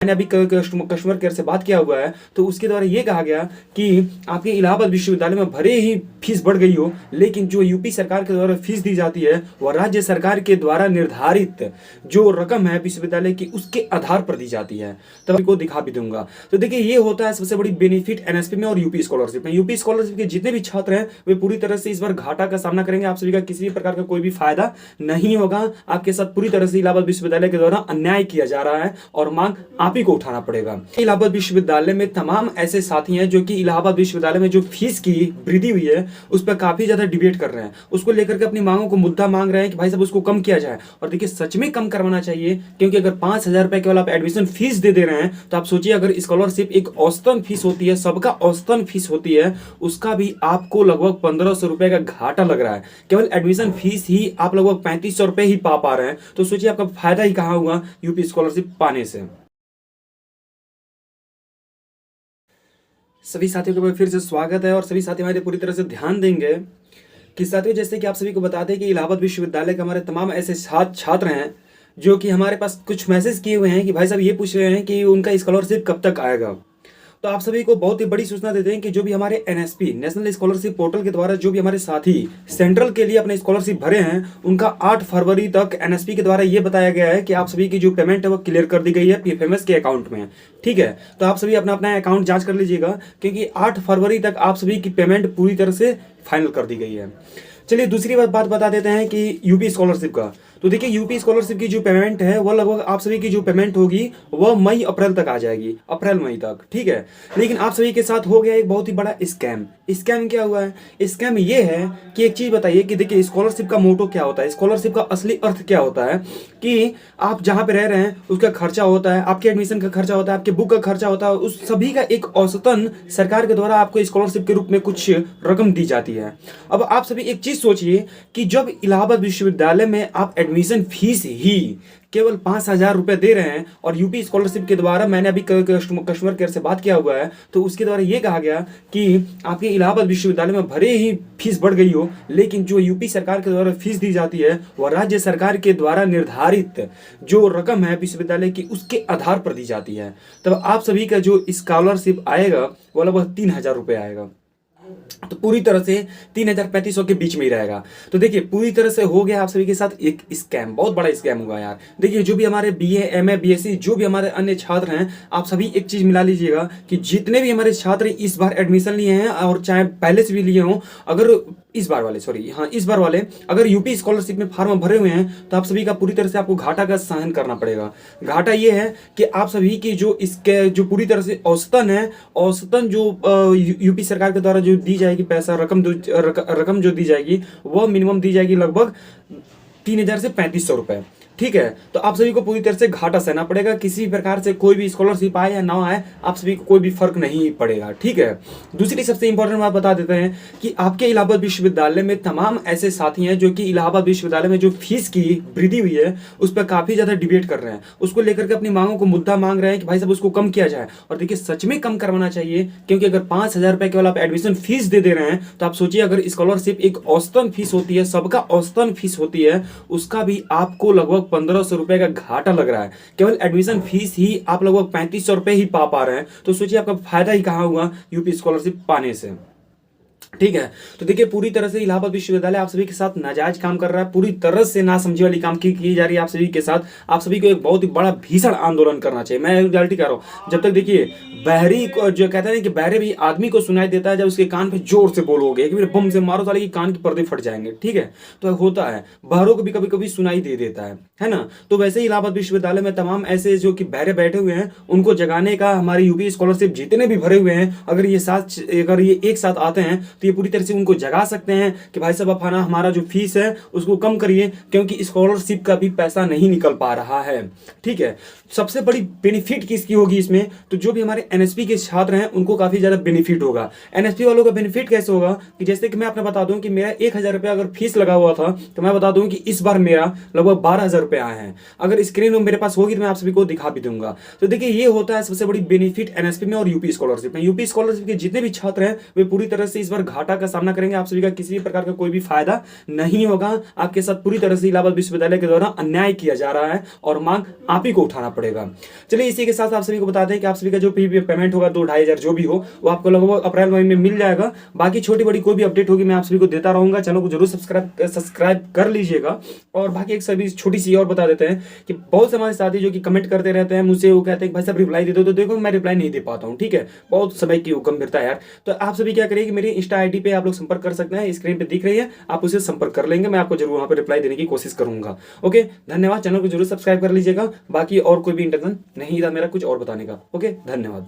मैंने अभी customer care से बात किया हुआ है, तो उसके द्वारा ये कहा गया कि आपके इलाहाबाद विश्वविद्यालय में भले ही फीस बढ़ गई हो, लेकिन जो यूपी सरकार के द्वारा फीस दी जाती है वह राज्य सरकार के द्वारा निर्धारित जो रकम है विश्वविद्यालय की उसके आधार पर दी जाती है। तब आपको दिखा भी दूंगा। तो देखिए, ये होता है सबसे बड़ी बेनिफिट एनएसपी में और यूपी स्कॉलरशिप में। यूपी स्कॉलरशिप के जितने भी छात्र हैं वे पूरी तरह से इस बार घाटा का सामना करेंगे। आप सभी का किसी भी प्रकार का कोई भी फायदा नहीं होगा। आपके साथ पूरी तरह से इलाहाबाद विश्वविद्यालय के द्वारा अन्याय किया जा रहा है और मांग आप ही को उठाना पड़ेगा। इलाहाबाद विश्वविद्यालय में तमाम ऐसे साथी हैं जो कि इलाहाबाद विश्वविद्यालय में जो फीस की वृद्धि हुई है उस पर काफी ज्यादा डिबेट कर रहे हैं, उसको लेकर के अपनी मांगों को मुद्दा मांग रहे हैं कि भाई साहब उसको कम किया जाए। और देखिए, सच में कम करवाना चाहिए, क्योंकि अगर 5,000 रुपए केवल आप एडमिशन फीस दे रहे हैं तो आप सोचिए अगर स्कॉलरशिप एक औसतन फीस होती है, सबका औसतन फीस होती है, उसका भी आपको लगभग 1,500 रुपए का घाटा लग रहा है। केवल एडमिशन फीस ही आप लगभग 3,500 रुपए ही पा रहे हैं, तो सोचिए आपका फायदा ही कहां हुआ यूपी स्कॉलरशिप पाने से। सभी साथियों को फिर से स्वागत है और सभी साथी हमारे पूरी तरह से ध्यान देंगे कि साथियों, जैसे कि आप सभी को बताते हैं कि इलाहाबाद विश्वविद्यालय के हमारे तमाम ऐसे छात्र हैं जो कि हमारे पास कुछ मैसेज किए हुए हैं कि भाई साहब ये पूछ रहे हैं कि उनका स्कॉलरशिप कब तक आएगा। तो आप सभी को बहुत ही बड़ी सूचना देते हैं कि जो भी हमारे एनएसपी नेशनल स्कॉलरशिप पोर्टल के द्वारा जो भी हमारे साथी सेंट्रल के लिए अपने स्कॉलरशिप भरे हैं उनका 8 फरवरी तक एनएसपी के द्वारा ये बताया गया है कि आप सभी की जो पेमेंट है वो क्लियर कर दी गई है पीएफएमएस के अकाउंट में। ठीक है, तो आप सभी अपना अपना अकाउंट जांच कर लीजिएगा, क्योंकि 8 फरवरी तक आप सभी की पेमेंट पूरी तरह से फाइनल कर दी गई है। चलिए दूसरी बात बता देते हैं कि यूपी स्कॉलरशिप का। तो देखिए, यूपी स्कॉलरशिप की जो पेमेंट है वह लगभग आप सभी की जो पेमेंट होगी वह मई अप्रैल तक आ जाएगी, अप्रैल मई तक। ठीक है, लेकिन आप सभी के साथ हो गया एक बहुत ही बड़ा स्कैम। स्कैम क्या हुआ है? स्कैम ये है कि एक चीज बताइए कि देखिए, स्कॉलरशिप का मोटो क्या होता है, स्कॉलरशिप का असली अर्थ क्या होता है कि आप जहां पे रह रहे हैं उसका खर्चा होता है, आपके एडमिशन का खर्चा होता है, आपके बुक का खर्चा होता है, उस सभी का एक औसतन सरकार के द्वारा आपको स्कॉलरशिप के रूप में कुछ रकम दी जाती है। अब आप सभी एक चीज सोचिए कि जब इलाहाबाद विश्वविद्यालय में आप एडमिशन फीस ही केवल 5,000 रुपए दे रहे हैं और यूपी स्कॉलरशिप के द्वारा मैंने अभी कस्टमर केयर से बात किया हुआ है, तो उसके द्वारा ये कहा गया कि आपके इलाहाबाद विश्वविद्यालय में भले ही फीस बढ़ गई हो, लेकिन जो यूपी सरकार के द्वारा फीस दी जाती है वह राज्य सरकार के द्वारा निर्धारित जो रकम है विश्वविद्यालय की उसके आधार पर दी जाती है। तब आप सभी का जो स्कॉलरशिप आएगा वो लगभग 3,000 रुपए आएगा, तो पूरी तरह से 3,000-3,500 के बीच में ही रहेगा। तो देखिए, पूरी तरह से हो गया आप सभी के साथ एक स्कैम, बहुत बड़ा स्कैम हुआ यार। देखिए, जो भी हमारे बीए, एमए, बीएससी जो भी हमारे अन्य छात्र हैं, आप सभी एक चीज मिला लीजिएगा कि जितने भी हमारे छात्र इस बार एडमिशन लिए हैं और चाहे पहले से भी लिए हों, अगर इस बार वाले अगर यूपी स्कॉलरशिप में फॉर्म भरे हुए हैं तो आप सभी का पूरी तरह से आपको घाटा का सहन करना पड़ेगा। घाटा ये है कि आप सभी की जो इसके जो पूरी तरह से औसतन जो यूपी सरकार के द्वारा जो दी जाएगी पैसा रकम जो दी जाएगी वह मिनिमम दी जाएगी लगभग 3,000 से 3,500 रुपए। ठीक है, तो आप सभी को पूरी तरह से घाटा सहना पड़ेगा। किसी भी प्रकार से कोई भी स्कॉलरशिप आए या ना आए, आप सभी को कोई भी फर्क नहीं पड़ेगा। ठीक है, दूसरी सबसे इंपॉर्टेंट बात बता देते हैं कि आपके इलाहाबाद विश्वविद्यालय में तमाम ऐसे साथी हैं जो कि इलाहाबाद विश्वविद्यालय में जो फीस की वृद्धि हुई है उस पर काफी ज्यादा डिबेट कर रहे हैं, उसको लेकर के अपनी मांगों को मुद्दा मांग रहे हैं कि भाई साहब उसको कम किया जाए। और देखिए, सच में कम करवाना चाहिए, क्योंकि अगर 5,000 रुपए केवल आप एडमिशन फीस दे रहे हैं तो आप सोचिए अगर स्कॉलरशिप एक औसतन फीस होती है, सबका औसतन फीस होती है, उसका भी आपको लगभग 1,500 रुपए का घाटा लग रहा है। केवल एडमिशन फीस ही आप लगभग 3,500 रुपए ही पा रहे हैं, तो सोचिए आपका फायदा ही कहां हुआ यूपी स्कॉलरशिप पाने से। ठीक है, तो देखिए, पूरी तरह से इलाहाबाद विश्वविद्यालय आप सभी के साथ नाजायज काम कर रहा है, पूरी तरह से नासमझी वाली काम की जा रही है आप सभी के साथ। आप सभी को एक बहुत ही बड़ा भीषण आंदोलन करना चाहिए। मैं रियलिटी कह रहा हूं, जब तक देखिए बहरी को जो कहते हैं कि बहरे भी आदमी को सुनाई देता है जब उसके कान पे जोर से बोलोगे कि बम से मारो साले की कान के पर्दे फट जाएंगे। ठीक है, तो होता है, बहरों को भी कभी कभी सुनाई दे देता है ना। तो वैसे ही इलाहाबाद विश्वविद्यालय में तमाम ऐसे जो कि बहरे बैठे हुए हैं उनको जगाने का हमारी यूपी स्कॉलरशिप जितने भी भरे हुए हैं, अगर ये एक साथ आते हैं तो ये पूरी तरह से उनको जगा सकते हैं कि भाई साहब अपना हमारा जो फीस है उसको कम करिए, क्योंकि स्कॉलरशिप का भी पैसा नहीं निकल पा रहा है। ठीक है, सबसे बड़ी बेनिफिट किसकी होगी इसमें? तो जो भी हमारे एनएसपी के छात्र हैं उनको काफी ज्यादा बेनिफिट होगा। एनएसपी वालों का बेनिफिट कैसे होगा कि जैसे कि मैं आपने बता दूं कि मेरा 1,000 रुपया अगर फीस लगा हुआ था, तो मैं बता दूं कि इस बार मेरा लगभग 12,000 रुपए आए हैं। अगर स्क्रीन में मेरे पास होगी तो मैं आप सभी को दिखा भी दूंगा। तो देखिए, ये होता है सबसे बड़ी बेनिफिट एनएसपी में और यूपी स्कॉलरशिप में। यूपी स्कॉलरशिप के जितने भी छात्र हैं वे पूरी तरह से इस बार घाटा का सामना करेंगे, आप सभी का किसी भी प्रकार का कोई भी फायदा नहीं होगा। आपके साथ पूरी तरह से इलाहाबाद विश्वविद्यालय के द्वारा अन्याय किया जा रहा है और मांग आप ही को उठाना पड़ेगा। चलिए इसी के साथ आप सभी को बता दें कि आप सभी का जो पेमेंट होगा 2-2.5 जो भी हो वो आपको लगभग अप्रैल मई में मिल जाएगा। बाकी छोटी बड़ी कोई भी अपडेट होगी मैं आप सभी को देता रहूंगा। चैनल को जरूर सब्सक्राइब कर लीजिएगा। और बाकी एक सभी छोटी सी और बता देते हैं कि बहुत से हमारे साथी जो कि कमेंट करते रहते हैं मुझसे, वो कहते हैं भाई साहब रिप्लाई दे दो, तो देखो मैं रिप्लाई नहीं दे पाता हूँ, ठीक है, बहुत समय की गंभीरता है यार। तो आप सभी क्या करिए कि मेरी इंस्टा आईडी पे आप लोग संपर्क कर सकते हैं, स्क्रीन पे दिख रही है, आप उसे संपर्क कर लेंगे, मैं आपको जरूर वहां पर रिप्लाई देने की कोशिश करूंगा। ओके, धन्यवाद। चैनल को जरूर सब्सक्राइब कर लीजिएगा। बाकी और कोई भी इंटेंशन नहीं था मेरा कुछ और बताने का। ओके, धन्यवाद।